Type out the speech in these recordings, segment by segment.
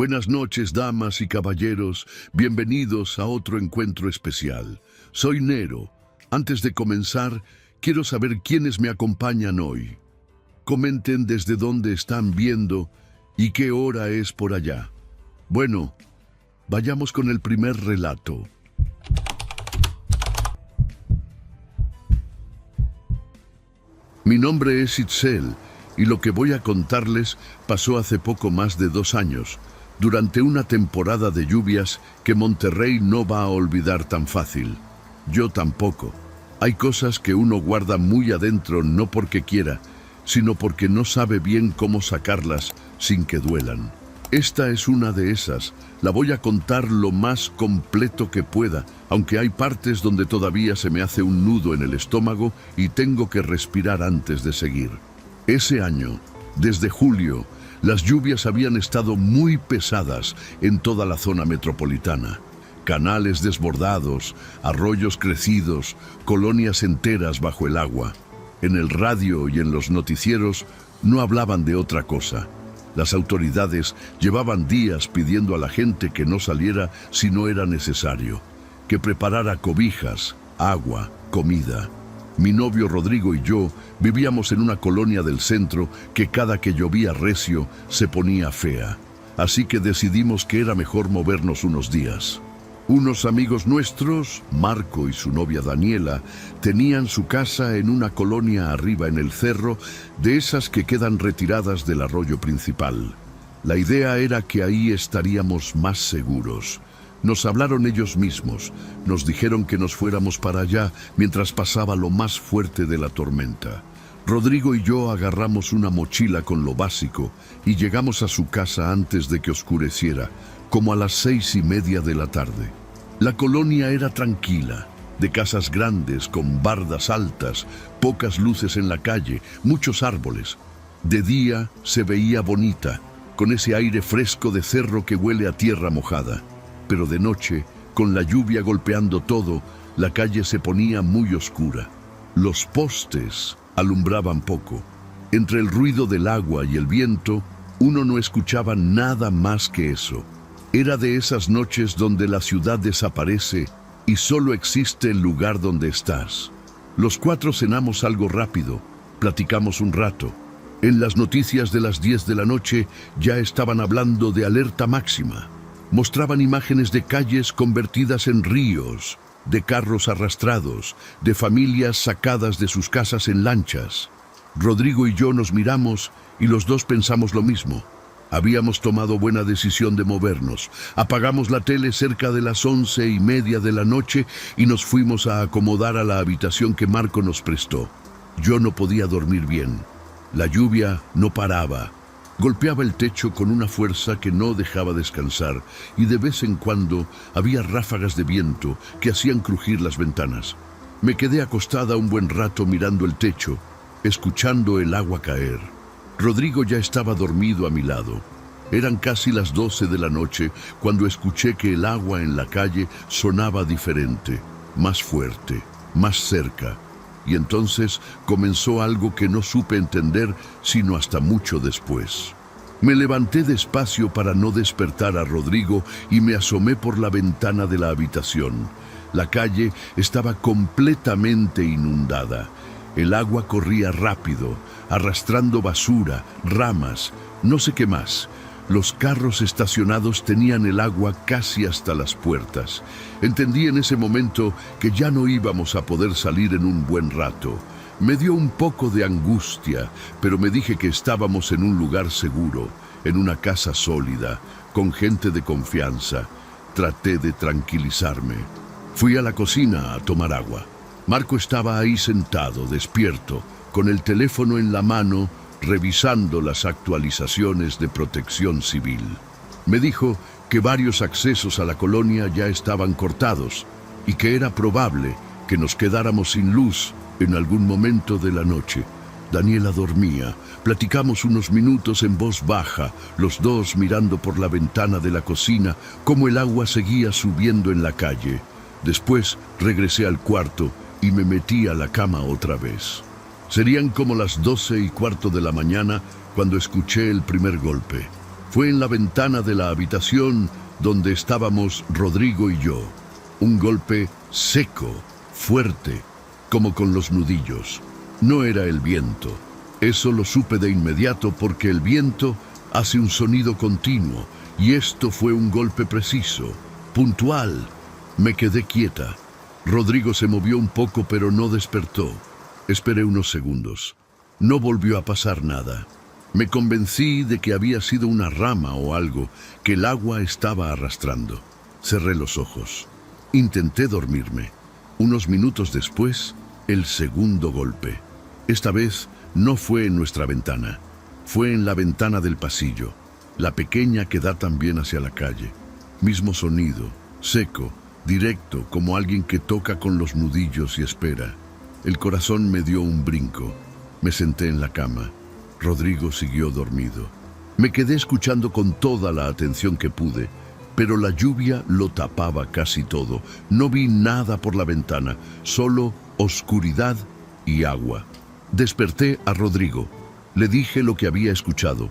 Buenas noches, damas y caballeros. Bienvenidos a otro encuentro especial. Soy Nero. Antes de comenzar, quiero saber quiénes me acompañan hoy. Comenten desde dónde están viendo y qué hora es por allá. Bueno, vayamos con el primer relato. Mi nombre es Itzel y lo que voy a contarles pasó hace poco más de 2 años, durante una temporada de lluvias que Monterrey no va a olvidar tan fácil. Yo tampoco. Hay cosas que uno guarda muy adentro no porque quiera, sino porque no sabe bien cómo sacarlas sin que duelan. Esta es una de esas. La voy a contar lo más completo que pueda, aunque hay partes donde todavía se me hace un nudo en el estómago y tengo que respirar antes de seguir. Ese año, desde julio, las lluvias habían estado muy pesadas en toda la zona metropolitana. Canales desbordados, arroyos crecidos, colonias enteras bajo el agua. En el radio y en los noticieros no hablaban de otra cosa. Las autoridades llevaban días pidiendo a la gente que no saliera si no era necesario, que preparara cobijas, agua, comida. Mi novio Rodrigo y yo vivíamos en una colonia del centro que cada que llovía recio se ponía fea, así que decidimos que era mejor movernos unos días. Unos amigos nuestros, Marco y su novia Daniela, tenían su casa en una colonia arriba en el cerro, de esas que quedan retiradas del arroyo principal. La idea era que ahí estaríamos más seguros. Nos hablaron ellos mismos, nos dijeron que nos fuéramos para allá mientras pasaba lo más fuerte de la tormenta. Rodrigo y yo agarramos una mochila con lo básico y llegamos a su casa antes de que oscureciera, como a las 6:30 de la tarde. La colonia era tranquila, de casas grandes con bardas altas, pocas luces en la calle, muchos árboles. De día se veía bonita, con ese aire fresco de cerro que huele a tierra mojada. Pero de noche, con la lluvia golpeando todo, la calle se ponía muy oscura. Los postes alumbraban poco. Entre el ruido del agua y el viento, uno no escuchaba nada más que eso. Era de esas noches donde la ciudad desaparece y solo existe el lugar donde estás. Los 4 cenamos algo rápido, platicamos un rato. En las noticias de las 10 de la noche ya estaban hablando de alerta máxima. Mostraban imágenes de calles convertidas en ríos, de carros arrastrados, de familias sacadas de sus casas en lanchas. Rodrigo y yo nos miramos y los dos pensamos lo mismo. Habíamos tomado buena decisión de movernos. Apagamos la tele cerca de las 11:30 de la noche y nos fuimos a acomodar a la habitación que Marco nos prestó. Yo no podía dormir bien. La lluvia no paraba. Golpeaba el techo con una fuerza que no dejaba descansar y de vez en cuando había ráfagas de viento que hacían crujir las ventanas. Me quedé acostada un buen rato mirando el techo, escuchando el agua caer. Rodrigo ya estaba dormido a mi lado. Eran casi las 12 de la noche cuando escuché que el agua en la calle sonaba diferente, más fuerte, más cerca. Y entonces comenzó algo que no supe entender sino hasta mucho después. Me levanté despacio para no despertar a Rodrigo y me asomé por la ventana de la habitación. La calle estaba completamente inundada. El agua corría rápido, arrastrando basura, ramas, no sé qué más. Los carros estacionados tenían el agua casi hasta las puertas. Entendí en ese momento que ya no íbamos a poder salir en un buen rato. Me dio un poco de angustia, pero me dije que estábamos en un lugar seguro, en una casa sólida, con gente de confianza. Traté de tranquilizarme. Fui a la cocina a tomar agua. Marco estaba ahí sentado, despierto, con el teléfono en la mano, revisando las actualizaciones de Protección Civil. Me dijo que varios accesos a la colonia ya estaban cortados y que era probable que nos quedáramos sin luz en algún momento de la noche. Daniela dormía. Platicamos unos minutos en voz baja, los dos mirando por la ventana de la cocina cómo el agua seguía subiendo en la calle. Después regresé al cuarto y me metí a la cama otra vez. Serían como las 12:15 de la mañana cuando escuché el primer golpe. Fue en la ventana de la habitación donde estábamos Rodrigo y yo. Un golpe seco, fuerte, como con los nudillos. No era el viento. Eso lo supe de inmediato porque el viento hace un sonido continuo y esto fue un golpe preciso, puntual. Me quedé quieta. Rodrigo se movió un poco pero no despertó. Esperé unos segundos. No volvió a pasar nada. Me convencí de que había sido una rama o algo que el agua estaba arrastrando. Cerré los ojos. Intenté dormirme. Unos minutos después, el segundo golpe. Esta vez no fue en nuestra ventana. Fue en la ventana del pasillo, la pequeña que da también hacia la calle. Mismo sonido, seco, directo, como alguien que toca con los nudillos y espera. El corazón me dio un brinco. Me senté en la cama. Rodrigo siguió dormido. Me quedé escuchando con toda la atención que pude, pero la lluvia lo tapaba casi todo. No vi nada por la ventana, solo oscuridad y agua. Desperté a Rodrigo. Le dije lo que había escuchado.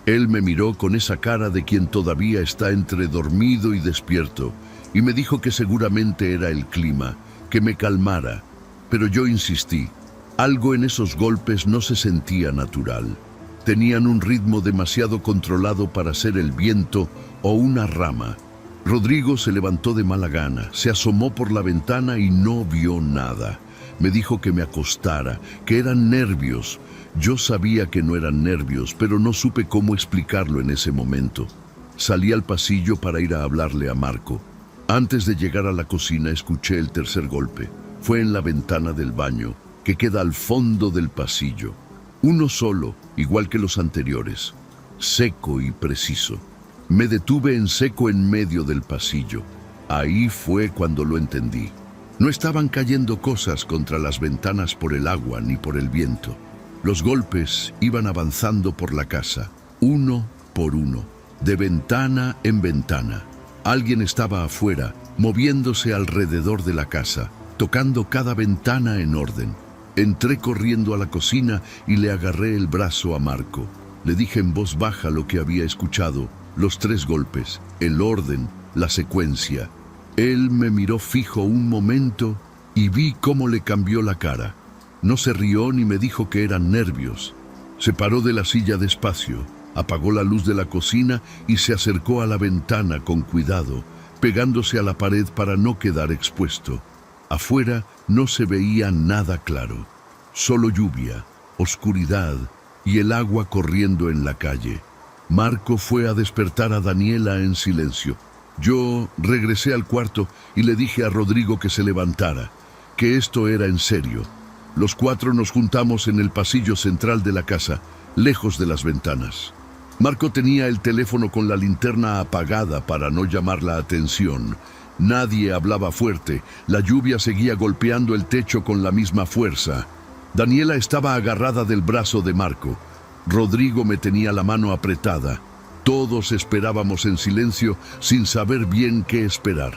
Él me miró con esa cara de quien todavía está entre dormido y despierto, y me dijo que seguramente era el clima, que me calmara. Pero yo insistí. Algo en esos golpes no se sentía natural. Tenían un ritmo demasiado controlado para ser el viento o una rama. Rodrigo se levantó de mala gana, se asomó por la ventana y no vio nada. Me dijo que me acostara, que eran nervios. Yo sabía que no eran nervios, pero no supe cómo explicarlo en ese momento. Salí al pasillo para ir a hablarle a Marco. Antes de llegar a la cocina escuché el tercer golpe. Fue en la ventana del baño, que queda al fondo del pasillo. Uno solo, igual que los anteriores, seco y preciso. Me detuve en seco en medio del pasillo. Ahí fue cuando lo entendí. No estaban cayendo cosas contra las ventanas por el agua ni por el viento. Los golpes iban avanzando por la casa, uno por uno, de ventana en ventana. Alguien estaba afuera, moviéndose alrededor de la casa, tocando cada ventana en orden. Entré corriendo a la cocina y le agarré el brazo a Marco. Le dije en voz baja lo que había escuchado, los tres golpes, el orden, la secuencia. Él me miró fijo un momento y vi cómo le cambió la cara. No se rió ni me dijo que eran nervios. Se paró de la silla despacio, apagó la luz de la cocina y se acercó a la ventana con cuidado, pegándose a la pared para no quedar expuesto. Afuera no se veía nada claro, solo lluvia, oscuridad y el agua corriendo en la calle. Marco fue a despertar a Daniela en silencio. Yo regresé al cuarto y le dije a Rodrigo que se levantara, que esto era en serio. Los cuatro nos juntamos en el pasillo central de la casa, lejos de las ventanas. Marco tenía el teléfono con la linterna apagada para no llamar la atención. Nadie hablaba fuerte, la lluvia seguía golpeando el techo con la misma fuerza. Daniela estaba agarrada del brazo de Marco. Rodrigo me tenía la mano apretada. Todos esperábamos en silencio sin saber bien qué esperar.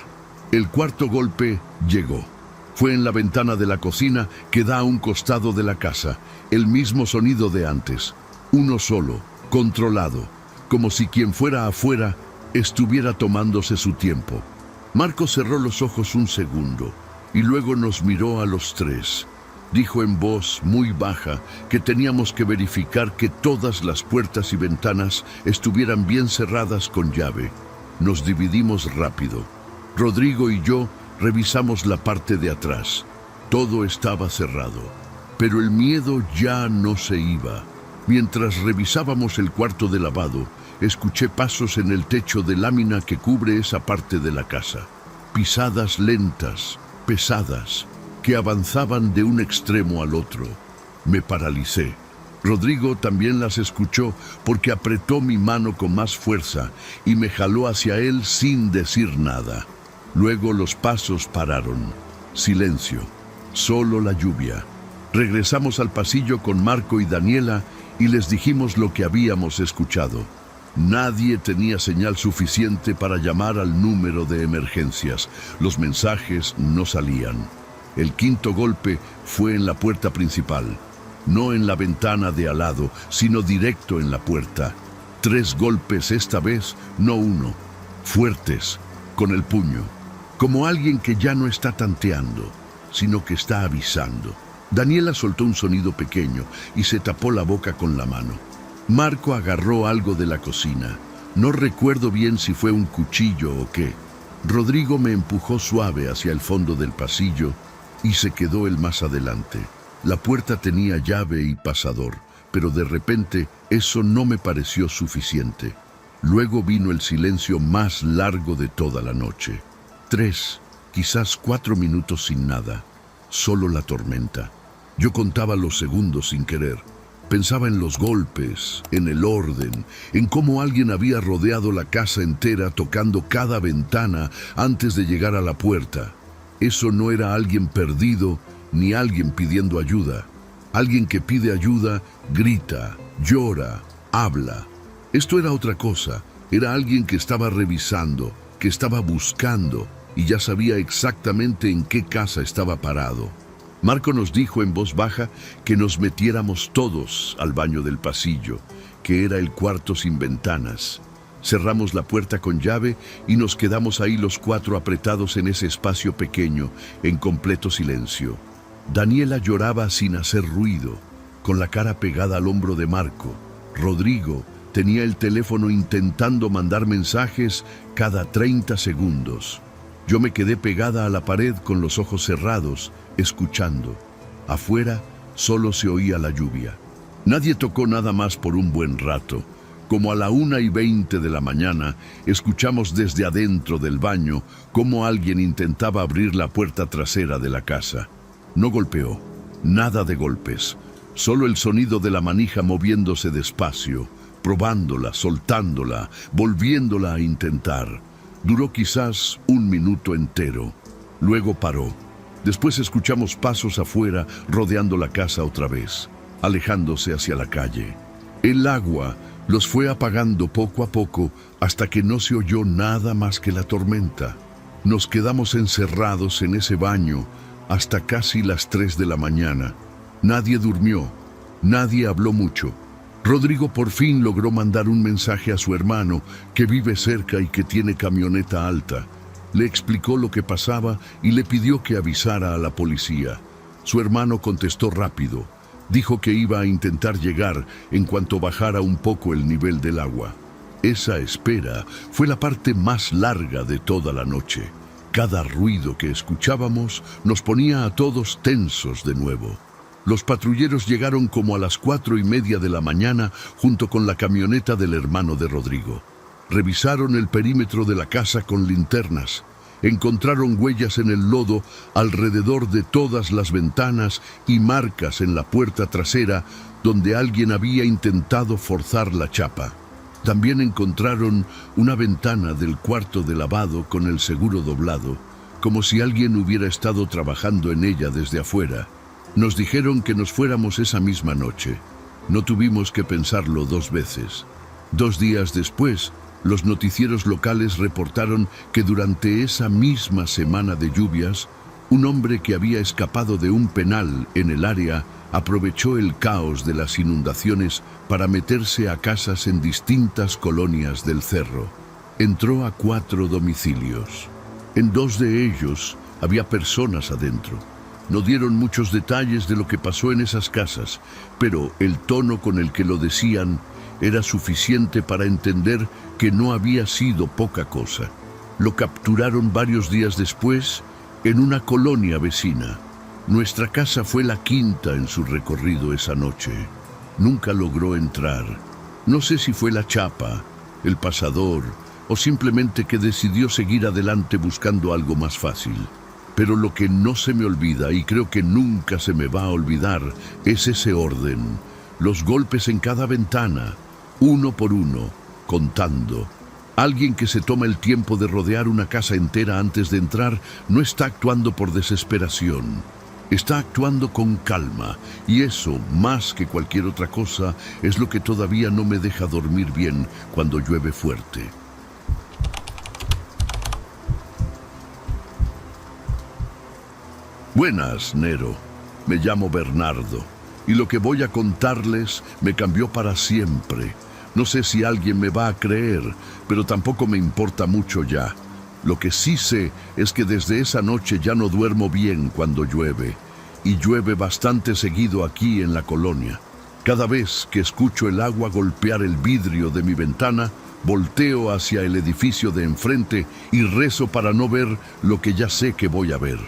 El cuarto golpe llegó. Fue en la ventana de la cocina que da a un costado de la casa. El mismo sonido de antes. Uno solo, controlado, como si quien fuera afuera estuviera tomándose su tiempo. Marco cerró los ojos un segundo y luego nos miró a los tres. Dijo en voz muy baja que teníamos que verificar que todas las puertas y ventanas estuvieran bien cerradas con llave. Nos dividimos rápido. Rodrigo y yo revisamos la parte de atrás. Todo estaba cerrado, pero el miedo ya no se iba. Mientras revisábamos el cuarto de lavado, escuché pasos en el techo de lámina que cubre esa parte de la casa. Pisadas lentas, pesadas, que avanzaban de un extremo al otro. Me paralicé. Rodrigo también las escuchó porque apretó mi mano con más fuerza y me jaló hacia él sin decir nada. Luego los pasos pararon. Silencio. Solo la lluvia. Regresamos al pasillo con Marco y Daniela y les dijimos lo que habíamos escuchado. Nadie tenía señal suficiente para llamar al número de emergencias. Los mensajes no salían. El quinto golpe fue en la puerta principal. No en la ventana de al lado, sino directo en la puerta. 3 golpes esta vez, no uno, fuertes, con el puño, como alguien que ya no está tanteando, sino que está avisando. Daniela soltó un sonido pequeño y se tapó la boca con la mano. Marco agarró algo de la cocina. No recuerdo bien si fue un cuchillo o qué. Rodrigo me empujó suave hacia el fondo del pasillo y se quedó él más adelante. La puerta tenía llave y pasador, pero de repente eso no me pareció suficiente. Luego vino el silencio más largo de toda la noche. 3, quizás 4 minutos sin nada. Solo la tormenta. Yo contaba los segundos sin querer. Pensaba en los golpes, en el orden, en cómo alguien había rodeado la casa entera tocando cada ventana antes de llegar a la puerta. Eso no era alguien perdido ni alguien pidiendo ayuda. Alguien que pide ayuda grita, llora, habla. Esto era otra cosa. Era alguien que estaba revisando, que estaba buscando y ya sabía exactamente en qué casa estaba parado. Marco nos dijo en voz baja que nos metiéramos todos al baño del pasillo, que era el cuarto sin ventanas. Cerramos la puerta con llave y nos quedamos ahí los 4 apretados en ese espacio pequeño, en completo silencio. Daniela lloraba sin hacer ruido, con la cara pegada al hombro de Marco. Rodrigo tenía el teléfono intentando mandar mensajes cada 30 segundos. Yo me quedé pegada a la pared con los ojos cerrados, escuchando. Afuera solo se oía la lluvia. Nadie tocó nada más por un buen rato. Como a la 1:20 de la mañana, escuchamos desde adentro del baño cómo alguien intentaba abrir la puerta trasera de la casa. No golpeó, nada de golpes, solo el sonido de la manija moviéndose despacio, probándola, soltándola, volviéndola a intentar. Duró quizás 1 minuto entero. Luego paró. Después escuchamos pasos afuera rodeando la casa otra vez, alejándose hacia la calle. El agua los fue apagando poco a poco hasta que no se oyó nada más que la tormenta. Nos quedamos encerrados en ese baño hasta casi las 3 de la mañana. Nadie durmió, nadie habló mucho. Rodrigo por fin logró mandar un mensaje a su hermano, que vive cerca y que tiene camioneta alta. Le explicó lo que pasaba y le pidió que avisara a la policía. Su hermano contestó rápido. Dijo que iba a intentar llegar en cuanto bajara un poco el nivel del agua. Esa espera fue la parte más larga de toda la noche. Cada ruido que escuchábamos nos ponía a todos tensos de nuevo. Los patrulleros llegaron como a las 4:30 de la mañana junto con la camioneta del hermano de Rodrigo. Revisaron el perímetro de la casa con linternas. Encontraron huellas en el lodo alrededor de todas las ventanas y marcas en la puerta trasera donde alguien había intentado forzar la chapa. También encontraron una ventana del cuarto de lavado con el seguro doblado, como si alguien hubiera estado trabajando en ella desde afuera. Nos dijeron que nos fuéramos esa misma noche. No tuvimos que pensarlo 2 veces. 2 días después, los noticieros locales reportaron que durante esa misma semana de lluvias, un hombre que había escapado de un penal en el área aprovechó el caos de las inundaciones para meterse a casas en distintas colonias del cerro. Entró a 4 domicilios. En 2 de ellos había personas adentro. No dieron muchos detalles de lo que pasó en esas casas, pero el tono con el que lo decían era suficiente para entender que no había sido poca cosa. Lo capturaron varios días después en una colonia vecina. Nuestra casa fue la 5ª en su recorrido esa noche. Nunca logró entrar. No sé si fue la chapa, el pasador, o simplemente que decidió seguir adelante buscando algo más fácil. Pero lo que no se me olvida, y creo que nunca se me va a olvidar, es ese orden. Los golpes en cada ventana, uno por uno, contando. Alguien que se toma el tiempo de rodear una casa entera antes de entrar no está actuando por desesperación. Está actuando con calma, y eso, más que cualquier otra cosa, es lo que todavía no me deja dormir bien cuando llueve fuerte. Buenas, Nero. Me llamo Bernardo, y lo que voy a contarles me cambió para siempre. No sé si alguien me va a creer, pero tampoco me importa mucho ya. Lo que sí sé es que desde esa noche ya no duermo bien cuando llueve, y llueve bastante seguido aquí en la colonia. Cada vez que escucho el agua golpear el vidrio de mi ventana, volteo hacia el edificio de enfrente y rezo para no ver lo que ya sé que voy a ver.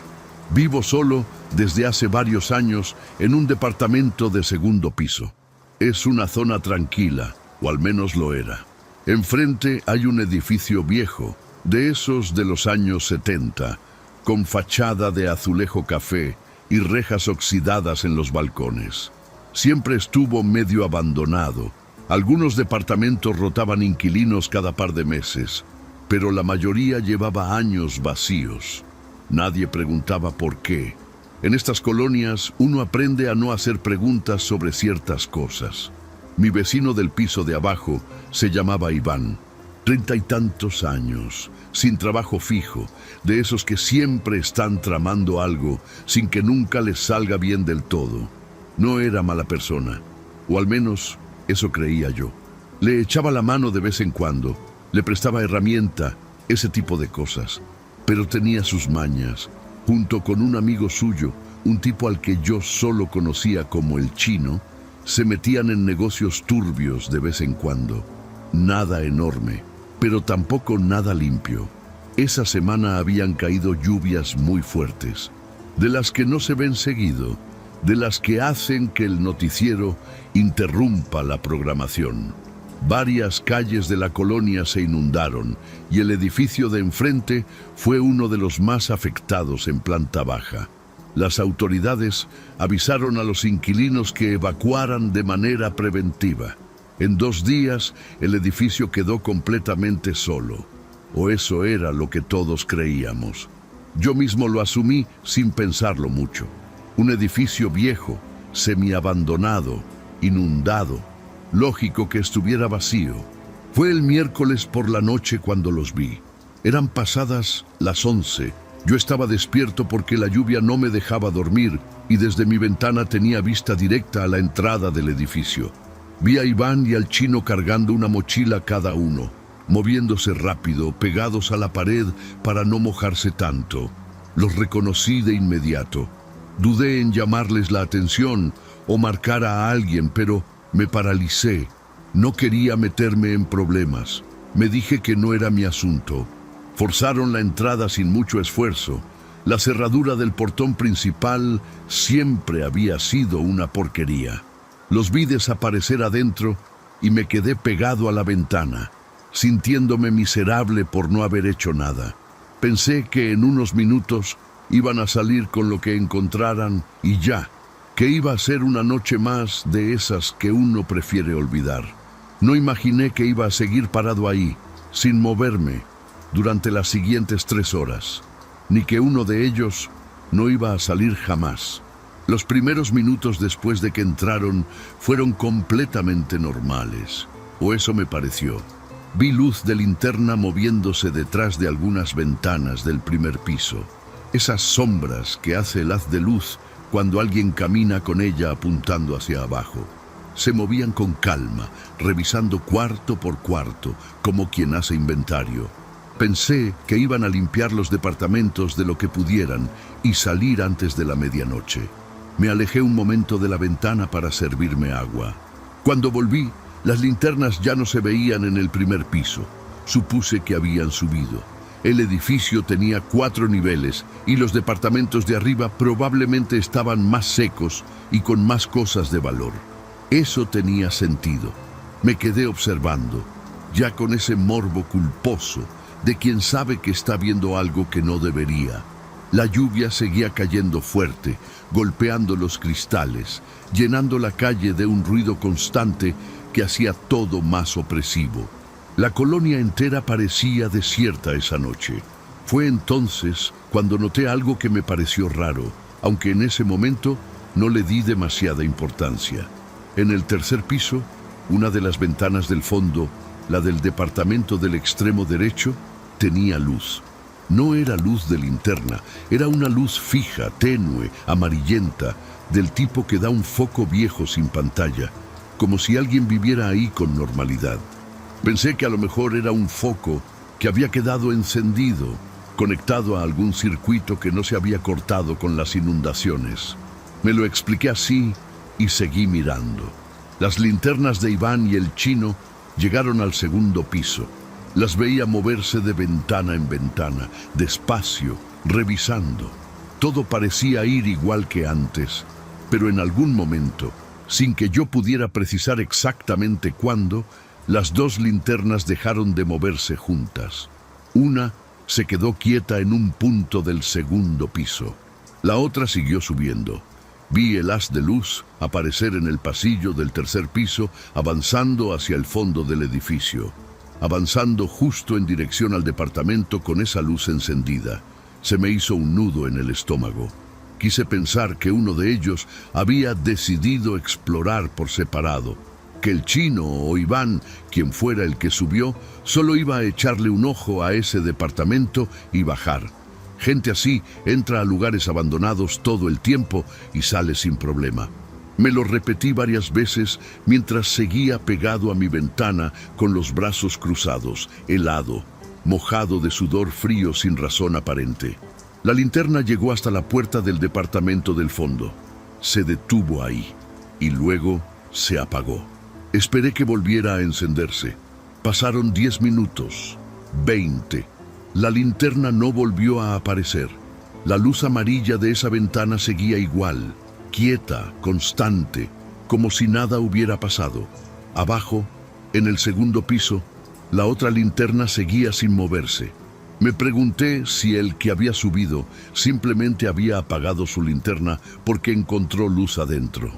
Vivo solo desde hace varios años en un departamento de segundo piso. Es una zona tranquila, o al menos lo era. Enfrente hay un edificio viejo, de esos de los años 70, con fachada de azulejo café y rejas oxidadas en los balcones. Siempre estuvo medio abandonado. Algunos departamentos rotaban inquilinos cada par de meses, pero la mayoría llevaba años vacíos. Nadie preguntaba por qué. En estas colonias uno aprende a no hacer preguntas sobre ciertas cosas. Mi vecino del piso de abajo se llamaba Iván. 30 y tantos años, sin trabajo fijo, de esos que siempre están tramando algo sin que nunca les salga bien del todo. No era mala persona, o al menos eso creía yo. Le echaba la mano de vez en cuando, le prestaba herramienta, ese tipo de cosas. Pero tenía sus mañas, junto con un amigo suyo, un tipo al que yo solo conocía como el Chino, se metían en negocios turbios de vez en cuando. Nada enorme, pero tampoco nada limpio. Esa semana habían caído lluvias muy fuertes, de las que no se ven seguido, de las que hacen que el noticiero interrumpa la programación. Varias calles de la colonia se inundaron y el edificio de enfrente fue uno de los más afectados en planta baja. Las autoridades avisaron a los inquilinos que evacuaran de manera preventiva. En 2 días, el edificio quedó completamente solo. O eso era lo que todos creíamos. Yo mismo lo asumí sin pensarlo mucho. Un edificio viejo, semiabandonado, inundado. Lógico que estuviera vacío. Fue el miércoles por la noche cuando los vi. Eran pasadas las 11. Yo estaba despierto porque la lluvia no me dejaba dormir y desde mi ventana tenía vista directa a la entrada del edificio. Vi a Iván y al Chino cargando una mochila cada uno, moviéndose rápido, pegados a la pared para no mojarse tanto. Los reconocí de inmediato. Dudé en llamarles la atención o marcar a alguien, pero me paralicé. No quería meterme en problemas. Me dije que no era mi asunto. Forzaron la entrada sin mucho esfuerzo. La cerradura del portón principal siempre había sido una porquería. Los vi desaparecer adentro y me quedé pegado a la ventana, sintiéndome miserable por no haber hecho nada. Pensé que en unos minutos iban a salir con lo que encontraran y ya, que iba a ser una noche más de esas que uno prefiere olvidar. No imaginé que iba a seguir parado ahí, sin moverme, durante las siguientes 3 horas, ni que uno de ellos no iba a salir jamás. Los primeros minutos después de que entraron fueron completamente normales, o eso me pareció. Vi luz de linterna moviéndose detrás de algunas ventanas del primer piso. Esas sombras que hace el haz de luz cuando alguien camina con ella apuntando hacia abajo. Se movían con calma, revisando cuarto por cuarto, como quien hace inventario. Pensé que iban a limpiar los departamentos de lo que pudieran y salir antes de la medianoche. Me alejé un momento de la ventana para servirme agua. Cuando volví, las linternas ya no se veían en el primer piso. Supuse que habían subido. El edificio tenía 4 niveles y los departamentos de arriba probablemente estaban más secos y con más cosas de valor. Eso tenía sentido. Me quedé observando, ya con ese morbo culposo de quien sabe que está viendo algo que no debería. La lluvia seguía cayendo fuerte, golpeando los cristales, llenando la calle de un ruido constante que hacía todo más opresivo. La colonia entera parecía desierta esa noche. Fue entonces cuando noté algo que me pareció raro, aunque en ese momento no le di demasiada importancia. En el tercer piso, una de las ventanas del fondo, la del departamento del extremo derecho, tenía luz. No era luz de linterna, era una luz fija, tenue, amarillenta, del tipo que da un foco viejo sin pantalla. como si alguien viviera ahí con normalidad. Pensé que a lo mejor era un foco que había quedado encendido, conectado a algún circuito que no se había cortado con las inundaciones. Me lo expliqué así y seguí mirando. Las linternas de Iván y el chino llegaron al segundo piso. Las veía moverse de ventana en ventana, despacio, revisando. Todo parecía ir igual que antes, pero en algún momento, sin que yo pudiera precisar exactamente cuándo, las dos linternas dejaron de moverse juntas. Una se quedó quieta en un punto del segundo piso. La otra siguió subiendo. Vi el haz de luz aparecer en el pasillo del tercer piso, avanzando hacia el fondo del edificio, avanzando justo en dirección al departamento con esa luz encendida. Se me hizo un nudo en el estómago. Quise pensar que uno de ellos había decidido explorar por separado, que el chino o Iván, quien fuera el que subió, solo iba a echarle un ojo a ese departamento y bajar. Gente así entra a lugares abandonados todo el tiempo y sale sin problema. Me lo repetí varias veces mientras seguía pegado a mi ventana con los brazos cruzados, helado, mojado de sudor frío sin razón aparente. La linterna llegó hasta la puerta del departamento del fondo. Se detuvo ahí y luego se apagó. Esperé que volviera a encenderse. Pasaron 10 minutos, 20. La linterna no volvió a aparecer. La luz amarilla de esa ventana seguía igual, quieta, constante, como si nada hubiera pasado. Abajo, en el segundo piso, la otra linterna seguía sin moverse. Me pregunté si el que había subido simplemente había apagado su linterna porque encontró luz adentro.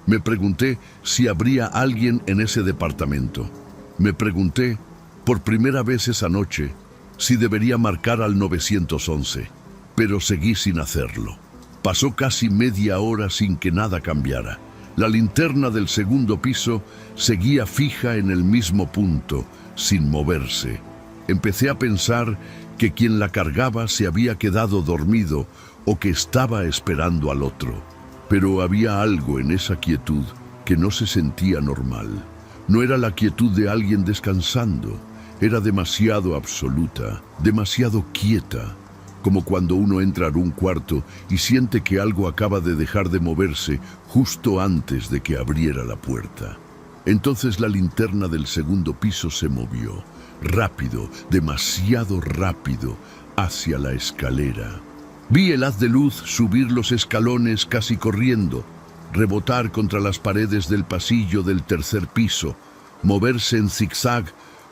Me pregunté si habría alguien en ese departamento. Me pregunté, por primera vez esa noche, si debería marcar al 911, pero seguí sin hacerlo. Pasó casi media hora sin que nada cambiara. La linterna del segundo piso seguía fija en el mismo punto, sin moverse. Empecé a pensar que quien la cargaba se había quedado dormido o que estaba esperando al otro. Pero había algo en esa quietud que no se sentía normal. No era la quietud de alguien descansando. Era demasiado absoluta, demasiado quieta, como cuando uno entra a un cuarto y siente que algo acaba de dejar de moverse justo antes de que abriera la puerta. Entonces la linterna del segundo piso se movió, rápido, demasiado rápido, hacia la escalera. Vi el haz de luz subir los escalones casi corriendo, rebotar contra las paredes del pasillo del tercer piso, moverse en zigzag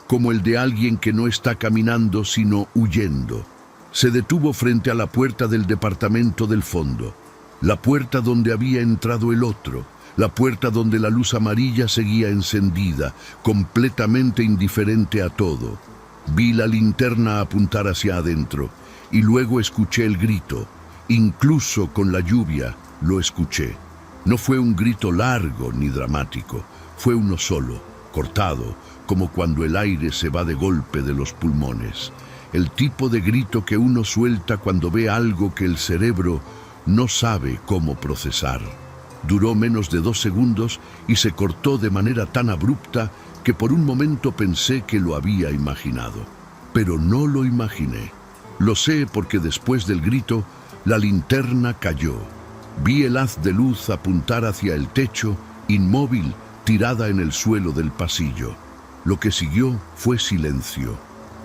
como el de alguien que no está caminando sino huyendo. Se detuvo frente a la puerta del departamento del fondo, la puerta donde había entrado el otro, la puerta donde la luz amarilla seguía encendida, completamente indiferente a todo. Vi la linterna apuntar hacia adentro y luego escuché el grito. Incluso con la lluvia lo escuché. No fue un grito largo ni dramático, fue uno solo, cortado, como cuando el aire se va de golpe de los pulmones. El tipo de grito que uno suelta cuando ve algo que el cerebro no sabe cómo procesar. Duró menos de 2 segundos y se cortó de manera tan abrupta que por un momento pensé que lo había imaginado. Pero no lo imaginé. Lo sé porque después del grito, la linterna cayó. Vi el haz de luz apuntar hacia el techo, inmóvil, tirada en el suelo del pasillo. Lo que siguió fue silencio.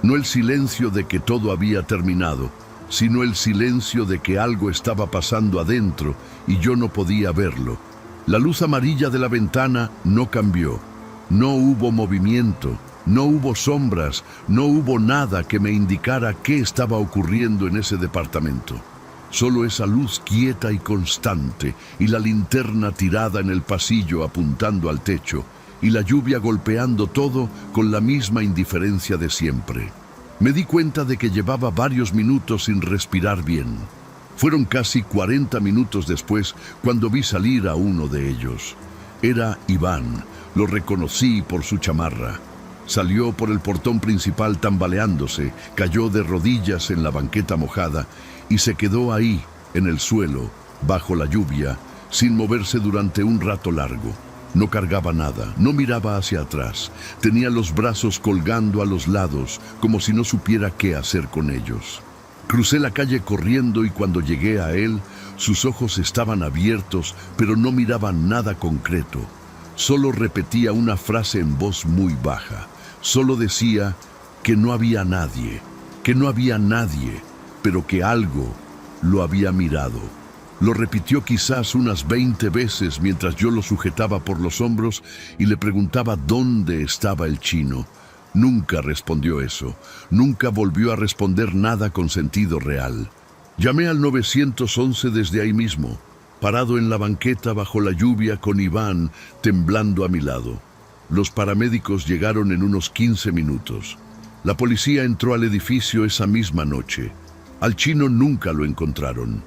No el silencio de que todo había terminado, sino el silencio de que algo estaba pasando adentro y yo no podía verlo. La luz amarilla de la ventana no cambió. No hubo movimiento, no hubo sombras, no hubo nada que me indicara qué estaba ocurriendo en ese departamento. Solo esa luz quieta y constante y la linterna tirada en el pasillo apuntando al techo y la lluvia golpeando todo con la misma indiferencia de siempre. Me di cuenta de que llevaba varios minutos sin respirar bien. Fueron casi 40 minutos después cuando vi salir a uno de ellos. Era Iván, lo reconocí por su chamarra. Salió por el portón principal tambaleándose, cayó de rodillas en la banqueta mojada y se quedó ahí, en el suelo, bajo la lluvia, sin moverse durante un rato largo. No cargaba nada, no miraba hacia atrás. Tenía los brazos colgando a los lados, como si no supiera qué hacer con ellos. Crucé la calle corriendo y cuando llegué a él, sus ojos estaban abiertos, pero no miraban nada concreto. Solo repetía una frase en voz muy baja. Solo decía que no había nadie, pero que algo lo había mirado. Lo repitió quizás unas 20 veces mientras yo lo sujetaba por los hombros y le preguntaba dónde estaba el chino. Nunca respondió eso. Nunca volvió a responder nada con sentido real. Llamé al 911 desde ahí mismo, parado en la banqueta bajo la lluvia con Iván temblando a mi lado. Los paramédicos llegaron en unos 15 minutos. La policía entró al edificio esa misma noche. Al chino nunca lo encontraron.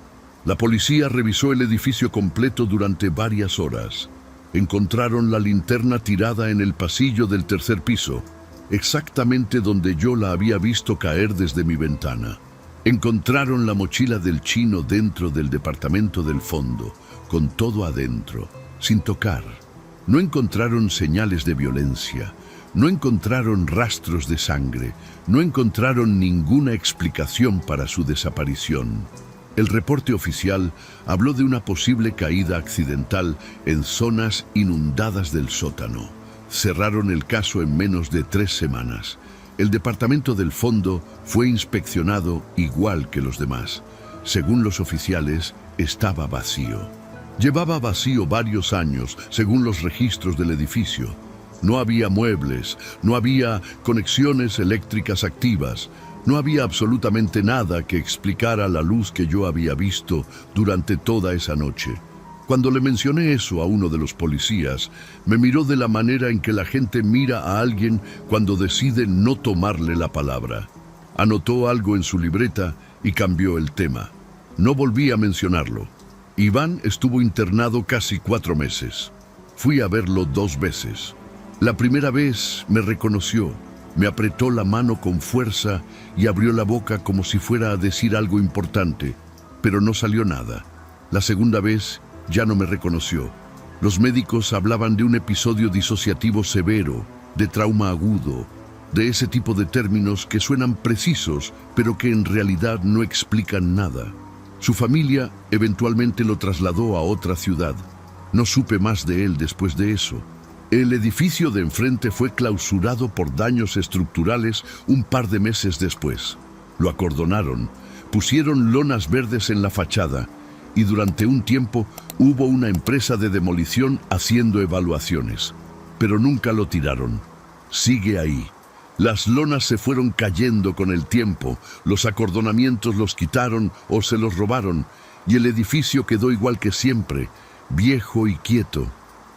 La policía revisó el edificio completo durante varias horas. Encontraron la linterna tirada en el pasillo del tercer piso, exactamente donde yo la había visto caer desde mi ventana. Encontraron la mochila del chino dentro del departamento del fondo, con todo adentro, sin tocar. No encontraron señales de violencia, no encontraron rastros de sangre, no encontraron ninguna explicación para su desaparición. El reporte oficial habló de una posible caída accidental en zonas inundadas del sótano. Cerraron el caso en menos de 3 semanas. El departamento del fondo fue inspeccionado igual que los demás. Según los oficiales, estaba vacío. Llevaba vacío varios años, según los registros del edificio. No había muebles, no había conexiones eléctricas activas, no había absolutamente nada que explicara la luz que yo había visto durante toda esa noche. Cuando le mencioné eso a uno de los policías, me miró de la manera en que la gente mira a alguien cuando decide no tomarle la palabra. Anotó algo en su libreta y cambió el tema. No volví a mencionarlo. Iván estuvo internado casi 4 meses. Fui a verlo 2 veces. La primera vez me reconoció. Me apretó la mano con fuerza y abrió la boca como si fuera a decir algo importante, pero no salió nada. La segunda vez ya no me reconoció. Los médicos hablaban de un episodio disociativo severo, de trauma agudo, de ese tipo de términos que suenan precisos, pero que en realidad no explican nada. Su familia eventualmente lo trasladó a otra ciudad. No supe más de él después de eso. El edificio de enfrente fue clausurado por daños estructurales un par de meses después. Lo acordonaron, pusieron lonas verdes en la fachada y durante un tiempo hubo una empresa de demolición haciendo evaluaciones. Pero nunca lo tiraron. Sigue ahí. Las lonas se fueron cayendo con el tiempo, los acordonamientos los quitaron o se los robaron y el edificio quedó igual que siempre, viejo y quieto,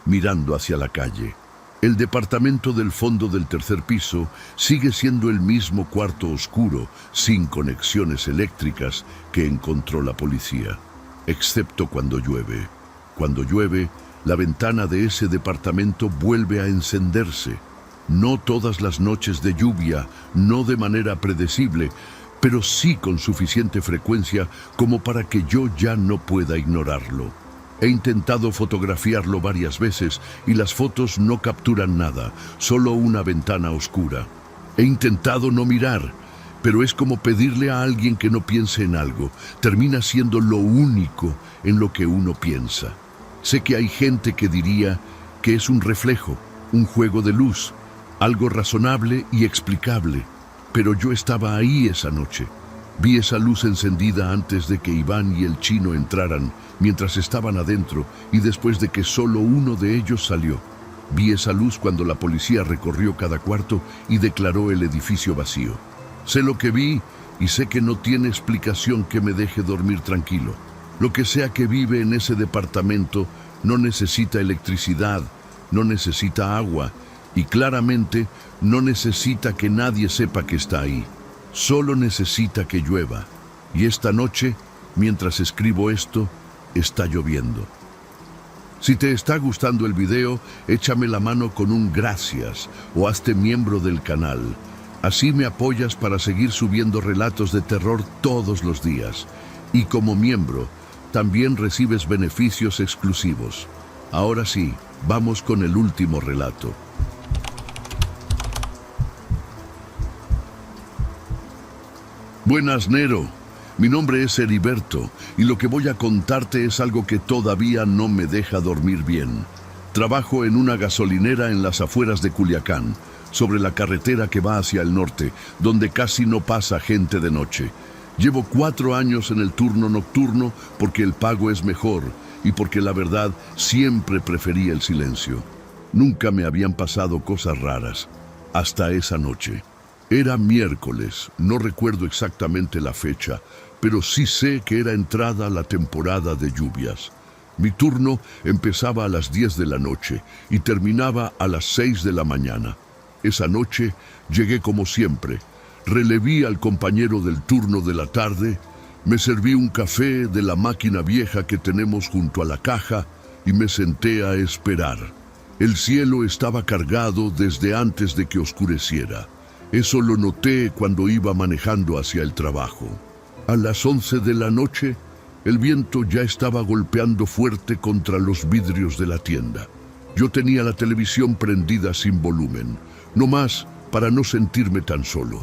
mirando hacia la calle. El departamento del fondo del tercer piso sigue siendo el mismo cuarto oscuro, sin conexiones eléctricas, que encontró la policía, excepto cuando llueve. Cuando llueve, la ventana de ese departamento vuelve a encenderse. No todas las noches de lluvia, no de manera predecible, pero sí con suficiente frecuencia como para que yo ya no pueda ignorarlo. He intentado fotografiarlo varias veces y las fotos no capturan nada, solo una ventana oscura. He intentado no mirar, pero es como pedirle a alguien que no piense en algo. Termina siendo lo único en lo que uno piensa. Sé que hay gente que diría que es un reflejo, un juego de luz, algo razonable y explicable, pero yo estaba ahí esa noche. Vi esa luz encendida antes de que Iván y el chino entraran, mientras estaban adentro y después de que solo uno de ellos salió. Vi esa luz cuando la policía recorrió cada cuarto y declaró el edificio vacío. Sé lo que vi y sé que no tiene explicación que me deje dormir tranquilo. Lo que sea que vive en ese departamento no necesita electricidad, no necesita agua y claramente no necesita que nadie sepa que está ahí. Solo necesita que llueva. Y esta noche, mientras escribo esto, está lloviendo. Si te está gustando el video, échame la mano con un gracias o hazte miembro del canal. Así me apoyas para seguir subiendo relatos de terror todos los días. Y como miembro, también recibes beneficios exclusivos. Ahora sí, vamos con el último relato. Buenas, Nero. Mi nombre es Heriberto y lo que voy a contarte es algo que todavía no me deja dormir bien. Trabajo en una gasolinera en las afueras de Culiacán, sobre la carretera que va hacia el norte, donde casi no pasa gente de noche. Llevo 4 años en el turno nocturno porque el pago es mejor y porque la verdad siempre preferí el silencio. Nunca me habían pasado cosas raras, hasta esa noche. Era miércoles, no recuerdo exactamente la fecha, pero sí sé que era entrada la temporada de lluvias. Mi turno empezaba a las 10 de la noche y terminaba a las 6 de la mañana. Esa noche llegué como siempre, releví al compañero del turno de la tarde, me serví un café de la máquina vieja que tenemos junto a la caja y me senté a esperar. El cielo estaba cargado desde antes de que oscureciera. Eso lo noté cuando iba manejando hacia el trabajo. A las 11 de la noche, el viento ya estaba golpeando fuerte contra los vidrios de la tienda. Yo tenía la televisión prendida sin volumen, no más para no sentirme tan solo.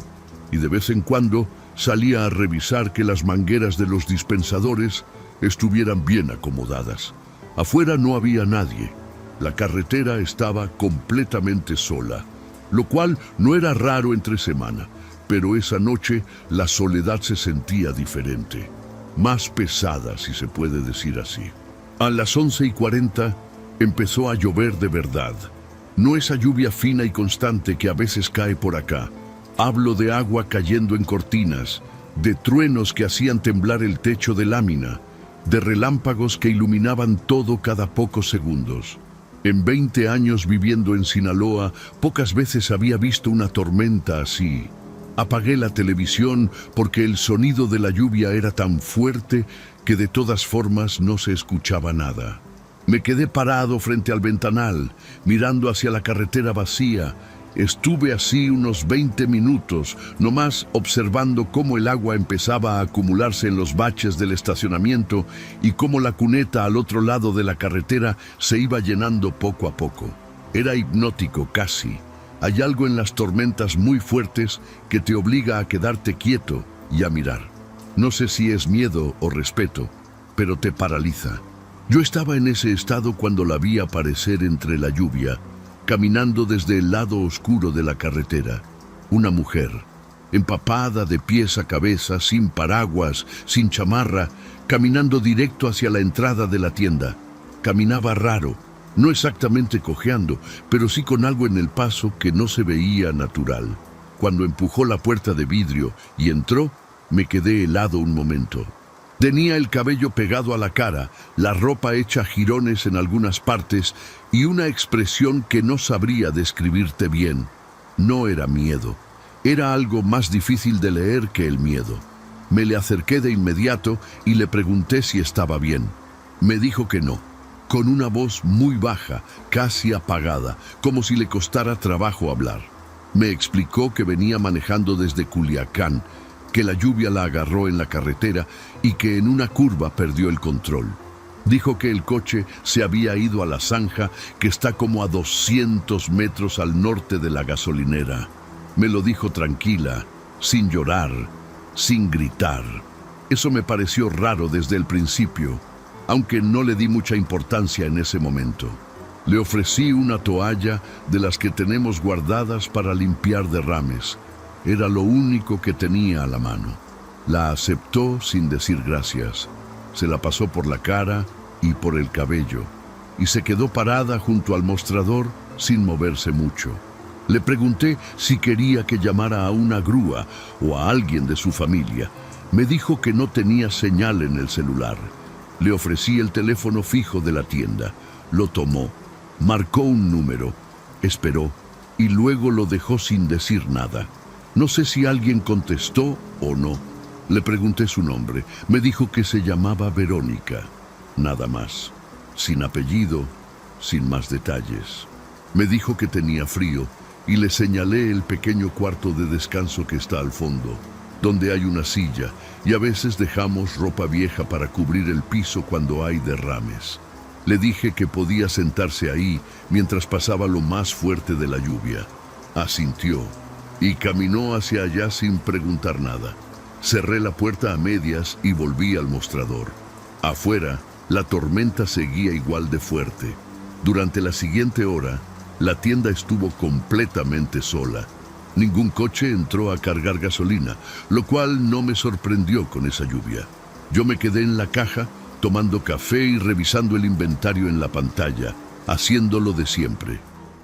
Y de vez en cuando salía a revisar que las mangueras de los dispensadores estuvieran bien acomodadas. Afuera no había nadie. La carretera estaba completamente sola, lo cual no era raro entre semana, pero esa noche la soledad se sentía diferente, más pesada, si se puede decir así. A las 11:40 empezó a llover de verdad. No esa lluvia fina y constante que a veces cae por acá. Hablo de agua cayendo en cortinas, de truenos que hacían temblar el techo de lámina, de relámpagos que iluminaban todo cada pocos segundos. En 20 años viviendo en Sinaloa, pocas veces había visto una tormenta así. Apagué la televisión porque el sonido de la lluvia era tan fuerte que de todas formas no se escuchaba nada. Me quedé parado frente al ventanal, mirando hacia la carretera vacía. Estuve así unos 20 minutos, nomás observando cómo el agua empezaba a acumularse en los baches del estacionamiento y cómo la cuneta al otro lado de la carretera se iba llenando poco a poco. Era hipnótico casi. Hay algo en las tormentas muy fuertes que te obliga a quedarte quieto y a mirar. No sé si es miedo o respeto, pero te paraliza. Yo estaba en ese estado cuando la vi aparecer entre la lluvia, caminando desde el lado oscuro de la carretera. Una mujer, empapada de pies a cabeza, sin paraguas, sin chamarra, caminando directo hacia la entrada de la tienda. Caminaba raro, no exactamente cojeando, pero sí con algo en el paso que no se veía natural. Cuando empujó la puerta de vidrio y entró, me quedé helado un momento. Tenía el cabello pegado a la cara, la ropa hecha jirones en algunas partes y una expresión que no sabría describirte bien. No era miedo, era algo más difícil de leer que el miedo. Me le acerqué de inmediato y le pregunté si estaba bien. Me dijo que no, con una voz muy baja, casi apagada, como si le costara trabajo hablar. Me explicó que venía manejando desde Culiacán, que la lluvia la agarró en la carretera y que en una curva perdió el control. Dijo que el coche se había ido a la zanja que está como a 200 metros al norte de la gasolinera. Me lo dijo tranquila, sin llorar, sin gritar. Eso me pareció raro desde el principio, aunque no le di mucha importancia en ese momento. Le ofrecí una toalla de las que tenemos guardadas para limpiar derrames. Era lo único que tenía a la mano. La aceptó sin decir gracias. Se la pasó por la cara y por el cabello, y se quedó parada junto al mostrador sin moverse mucho. Le pregunté si quería que llamara a una grúa o a alguien de su familia. Me dijo que no tenía señal en el celular. Le ofrecí el teléfono fijo de la tienda. Lo tomó, marcó un número, esperó y luego lo dejó sin decir nada. No sé si alguien contestó o no. Le pregunté su nombre. Me dijo que se llamaba Verónica. Nada más. Sin apellido, sin más detalles. Me dijo que tenía frío y le señalé el pequeño cuarto de descanso que está al fondo, donde hay una silla y a veces dejamos ropa vieja para cubrir el piso cuando hay derrames. Le dije que podía sentarse ahí mientras pasaba lo más fuerte de la lluvia. Asintió y caminó hacia allá sin preguntar nada. Cerré la puerta a medias y volví al mostrador. Afuera, la tormenta seguía igual de fuerte. Durante la siguiente hora, la tienda estuvo completamente sola. Ningún coche entró a cargar gasolina, lo cual no me sorprendió con esa lluvia. Yo me quedé en la caja, tomando café y revisando el inventario en la pantalla, haciéndolo de siempre.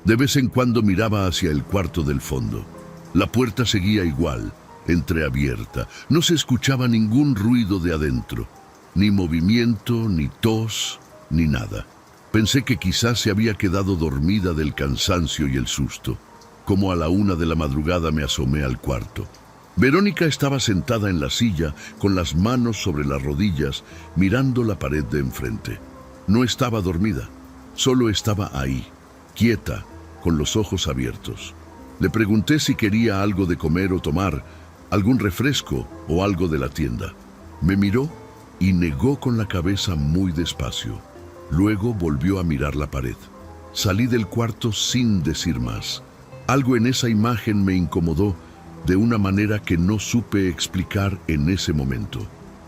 De vez en cuando miraba hacia el cuarto del fondo. La puerta seguía igual, entreabierta. No se escuchaba ningún ruido de adentro, ni movimiento, ni tos, ni nada. Pensé que quizás se había quedado dormida del cansancio y el susto. Como a la 1 de la madrugada me asomé al cuarto. Verónica estaba sentada en la silla, con las manos sobre las rodillas, mirando la pared de enfrente. No estaba dormida, solo estaba ahí, quieta, con los ojos abiertos. Le pregunté si quería algo de comer o tomar, algún refresco o algo de la tienda. Me miró y negó con la cabeza muy despacio. Luego volvió a mirar la pared. Salí del cuarto sin decir más. Algo en esa imagen me incomodó de una manera que no supe explicar en ese momento.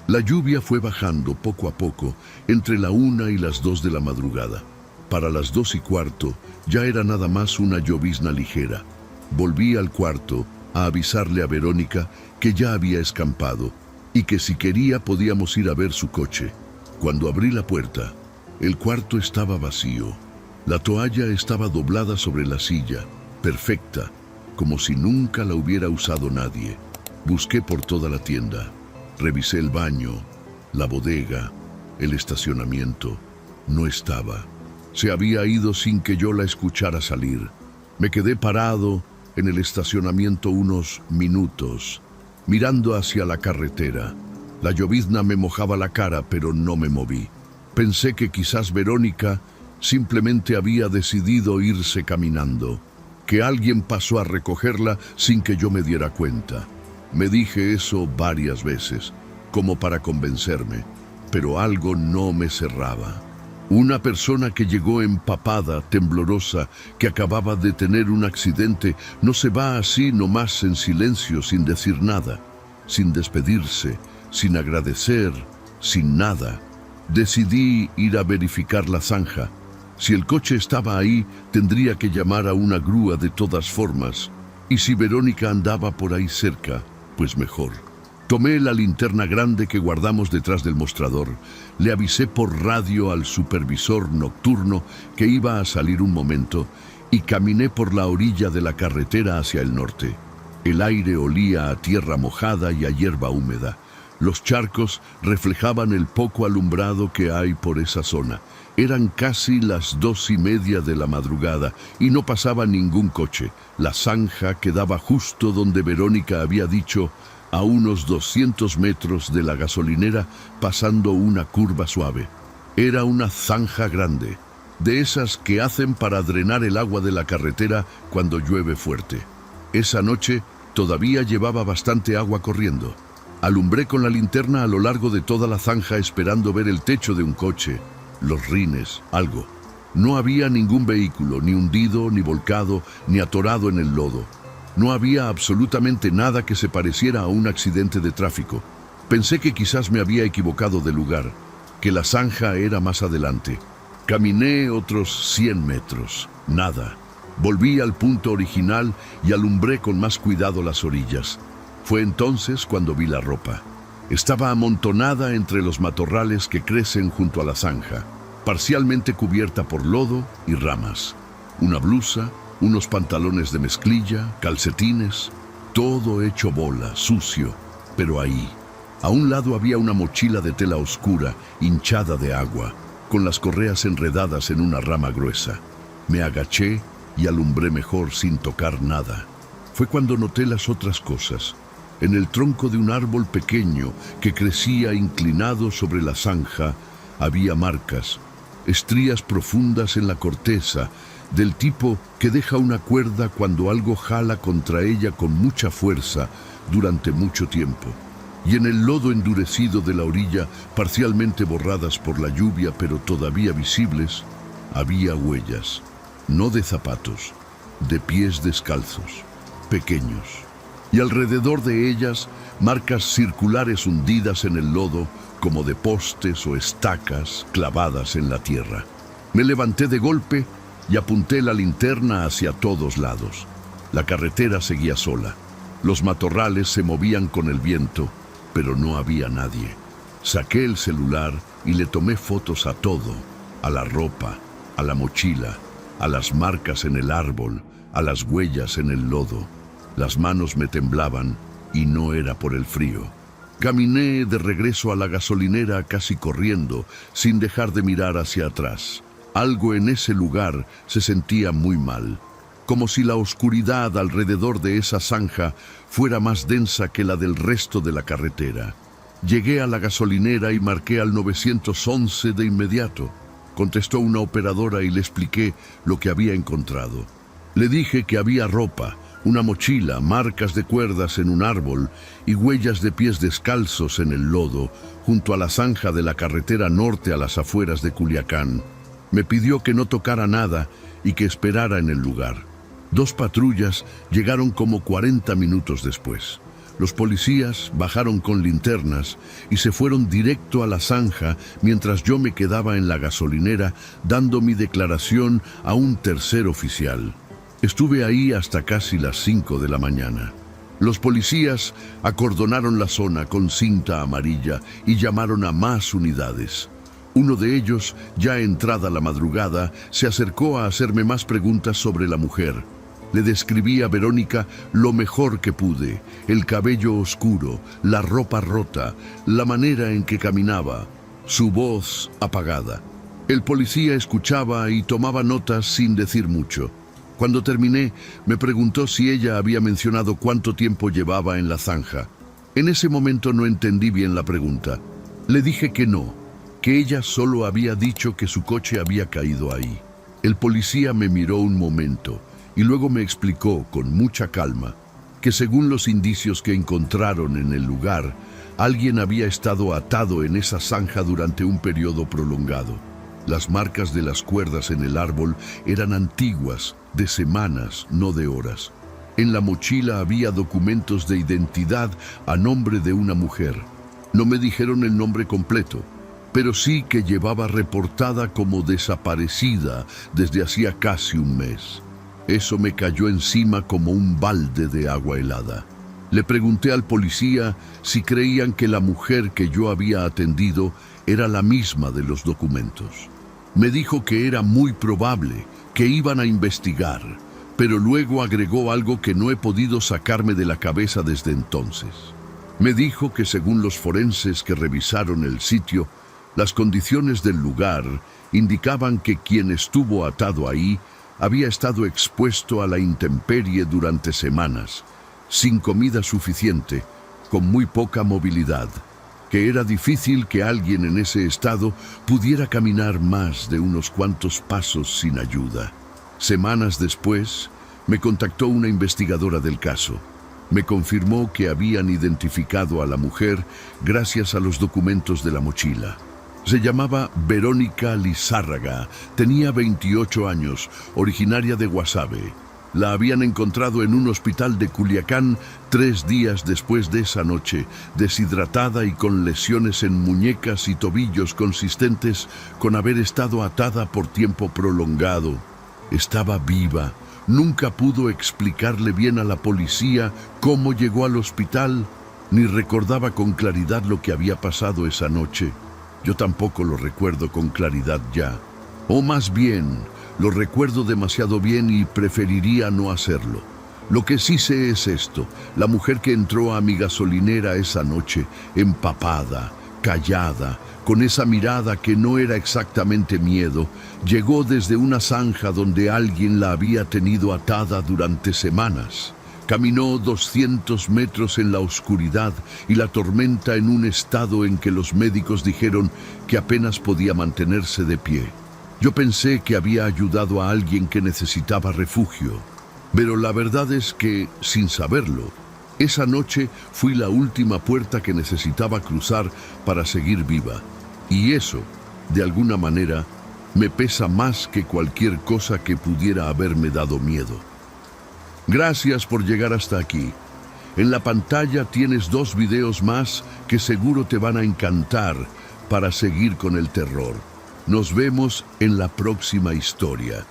La lluvia fue bajando poco a poco entre la 1 y las 2 de la madrugada. Para las 2:15 ya era nada más una llovizna ligera. Volví al cuarto a avisarle a Verónica que ya había escampado y que si quería podíamos ir a ver su coche. Cuando abrí la puerta, el cuarto estaba vacío. La toalla estaba doblada sobre la silla, perfecta, como si nunca la hubiera usado nadie. Busqué por toda la tienda. Revisé el baño, la bodega, el estacionamiento. No estaba. Se había ido sin que yo la escuchara salir. Me quedé parado en el estacionamiento unos minutos, mirando hacia la carretera. La llovizna me mojaba la cara, pero no me moví. Pensé que quizás Verónica simplemente había decidido irse caminando, que alguien pasó a recogerla sin que yo me diera cuenta. Me dije eso varias veces, como para convencerme, pero algo no me cerraba. Una persona que llegó empapada, temblorosa, que acababa de tener un accidente, no se va así nomás en silencio, sin decir nada, sin despedirse, sin agradecer, sin nada. Decidí ir a verificar la zanja. Si el coche estaba ahí, tendría que llamar a una grúa de todas formas. Y si Verónica andaba por ahí cerca, pues mejor. Tomé la linterna grande que guardamos detrás del mostrador. Le avisé por radio al supervisor nocturno que iba a salir un momento y caminé por la orilla de la carretera hacia el norte. El aire olía a tierra mojada y a hierba húmeda. Los charcos reflejaban el poco alumbrado que hay por esa zona. Eran casi las 2:30 de la madrugada y no pasaba ningún coche. La zanja quedaba justo donde Verónica había dicho, a unos 200 metros de la gasolinera, pasando una curva suave. Era una zanja grande, de esas que hacen para drenar el agua de la carretera cuando llueve fuerte. Esa noche todavía llevaba bastante agua corriendo. Alumbré con la linterna a lo largo de toda la zanja esperando ver el techo de un coche, los rines, algo. No había ningún vehículo, ni hundido, ni volcado, ni atorado en el lodo. No había absolutamente nada que se pareciera a un accidente de tráfico. Pensé que quizás me había equivocado de lugar, que la zanja era más adelante. Caminé otros 100 metros. Nada. Volví al punto original y alumbré con más cuidado las orillas. Fue entonces cuando vi la ropa. Estaba amontonada entre los matorrales que crecen junto a la zanja, parcialmente cubierta por lodo y ramas. Una blusa, unos pantalones de mezclilla, calcetines, todo hecho bola, sucio, pero ahí. A un lado había una mochila de tela oscura, hinchada de agua, con las correas enredadas en una rama gruesa. Me agaché y alumbré mejor sin tocar nada. Fue cuando noté las otras cosas. En el tronco de un árbol pequeño que crecía inclinado sobre la zanja, había marcas, estrías profundas en la corteza, del tipo que deja una cuerda cuando algo jala contra ella con mucha fuerza durante mucho tiempo. y en el lodo endurecido de la orilla, parcialmente borradas por la lluvia pero todavía visibles, había huellas, no de zapatos, de pies descalzos, pequeños, y alrededor de ellas marcas circulares hundidas en el lodo como de postes o estacas clavadas en la tierra. Me levanté de golpe y apunté la linterna hacia todos lados. La carretera seguía sola. Los matorrales se movían con el viento, pero no había nadie. Saqué el celular y le tomé fotos a todo, a la ropa, a la mochila, a las marcas en el árbol, a las huellas en el lodo. Las manos me temblaban y no era por el frío. Caminé de regreso a la gasolinera casi corriendo, sin dejar de mirar hacia atrás. Algo en ese lugar se sentía muy mal, como si la oscuridad alrededor de esa zanja fuera más densa que la del resto de la carretera. Llegué a la gasolinera y marqué al 911 de inmediato. Contestó una operadora y le expliqué lo que había encontrado. Le dije que había ropa, una mochila, marcas de cuerdas en un árbol y huellas de pies descalzos en el lodo, junto a la zanja de la carretera norte a las afueras de Culiacán. Me pidió que no tocara nada y que esperara en el lugar. 2 patrullas llegaron como 40 minutos después. Los policías bajaron con linternas y se fueron directo a la zanja mientras yo me quedaba en la gasolinera dando mi declaración a un tercer oficial. Estuve ahí hasta casi las 5 de la mañana. Los policías acordonaron la zona con cinta amarilla y llamaron a más unidades. Uno de ellos, ya entrada la madrugada, se acercó a hacerme más preguntas sobre la mujer. Le describí a Verónica lo mejor que pude: el cabello oscuro, la ropa rota, la manera en que caminaba, su voz apagada. El policía escuchaba y tomaba notas sin decir mucho. Cuando terminé, me preguntó si ella había mencionado cuánto tiempo llevaba en la zanja. En ese momento no entendí bien la pregunta. Le dije que no, que ella solo había dicho que su coche había caído ahí. El policía me miró un momento y luego me explicó con mucha calma que según los indicios que encontraron en el lugar, alguien había estado atado en esa zanja durante un periodo prolongado. Las marcas de las cuerdas en el árbol eran antiguas, de semanas, no de horas. En la mochila había documentos de identidad a nombre de una mujer. No me dijeron el nombre completo, pero sí que llevaba reportada como desaparecida desde hacía casi un mes. Eso me cayó encima como un balde de agua helada. Le pregunté al policía si creían que la mujer que yo había atendido era la misma de los documentos. Me dijo que era muy probable, que iban a investigar, pero luego agregó algo que no he podido sacarme de la cabeza desde entonces. Me dijo que según los forenses que revisaron el sitio, las condiciones del lugar indicaban que quien estuvo atado ahí había estado expuesto a la intemperie durante semanas, sin comida suficiente, con muy poca movilidad, que era difícil que alguien en ese estado pudiera caminar más de unos cuantos pasos sin ayuda. Semanas después, me contactó una investigadora del caso. Me confirmó que habían identificado a la mujer gracias a los documentos de la mochila. Se llamaba Verónica Lizárraga, tenía 28 años, originaria de Guasave. La habían encontrado en un hospital de Culiacán 3 días después de esa noche, deshidratada y con lesiones en muñecas y tobillos consistentes con haber estado atada por tiempo prolongado. Estaba viva. Nunca pudo explicarle bien a la policía cómo llegó al hospital, ni recordaba con claridad lo que había pasado esa noche. Yo tampoco lo recuerdo con claridad ya. O más bien, lo recuerdo demasiado bien y preferiría no hacerlo. Lo que sí sé es esto: la mujer que entró a mi gasolinera esa noche, empapada, callada, con esa mirada que no era exactamente miedo, llegó desde una zanja donde alguien la había tenido atada durante semanas. Caminó 200 metros en la oscuridad y la tormenta en un estado en que los médicos dijeron que apenas podía mantenerse de pie. Yo pensé que había ayudado a alguien que necesitaba refugio, pero la verdad es que, sin saberlo, Esa noche fui la última puerta que necesitaba cruzar para seguir viva. Y eso, de alguna manera, me pesa más que cualquier cosa que pudiera haberme dado miedo. Gracias por llegar hasta aquí. En la pantalla tienes 2 videos más que seguro te van a encantar para seguir con el terror. Nos vemos en la próxima historia.